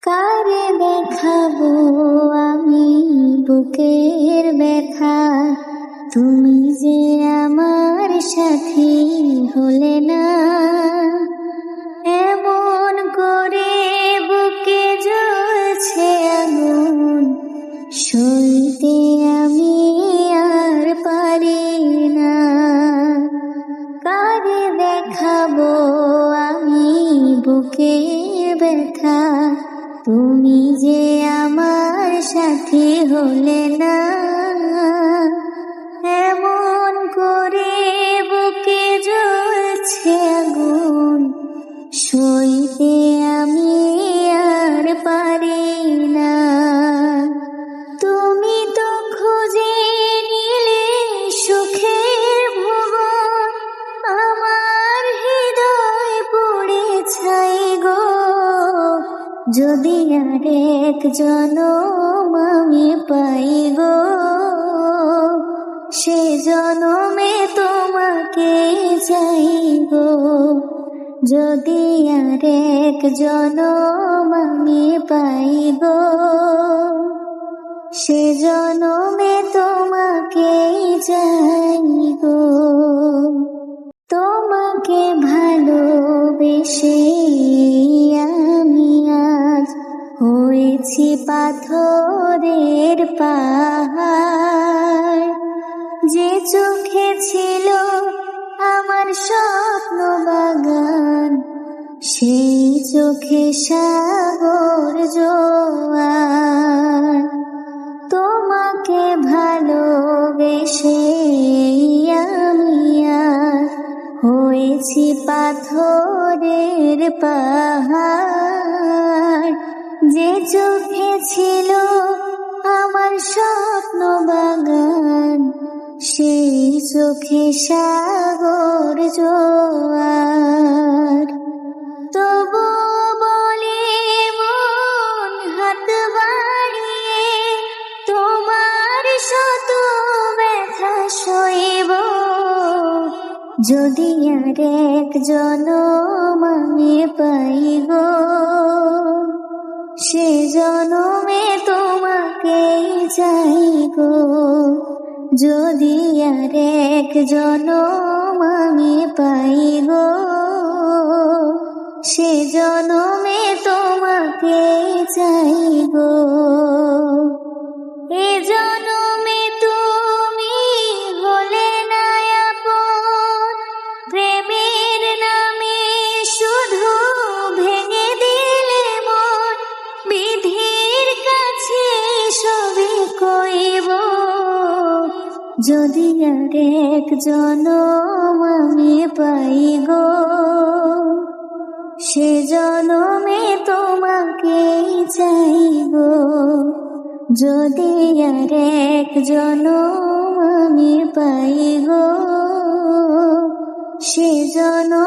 কারে দেখাবো আমি বুকের ব্যথা, তুমি যে আমার সাথী হলে না। এমন করে বুকে জ্বলছে আগুন, সইতে আমি আর পারি না। কারে দেখাবো আমি বুকের ব্যথা, তুমি যে আমার সাথী হলে না। এমন করে বুকে জ্বলছে আগুন, সইতে আমি আর পারি না। তুমি তো খুঁজে নিলে সুখের ভুবন, আমার হৃদয় পুড়ে ছাই গো। যদি আরেক জনম আমি পাই গো, সে জনমে তোমাকে চাই গো। যদি আরেক জনম আমি পাই গো, সে জনমে তোমাকে চাই গো। তোমাকে ভালোবেসে আমি আজ হয়েছি পাথরের পাহাড়। যে চোখে ছিল আমার স্বপ্ন বাগান, সেই চোখে সাগর জোয়ার। তোমাকে ভালোবেসে আমি আজ হয়েছি পাথরের পাহাড়। যে চোখে ছিল আমার স্বপ্ন বাগান, সেই চোখে সাগর জোয়ার। তবু বলে মন হাত বাড়িয়ে, তোমার শত ব্যথা সইব। যদি আরেক জনম আমি পাই গো, সে জনমে তোমাকে চাই গো। যদি আরেক জনম আমি পাই গো, সে জনমে তোমাকে চাই গো। এ জনমে তুমি হলে না আপন, প্রেমের নামে শুধু ভেঙে দিলে মন। বিধির কাছে সবই কইব, যদি আরেক জনম আমি পাই গো, সে জনমে তোমাকে চাই গো। যদি আরেক জনম আমি পাই গো, সে জনম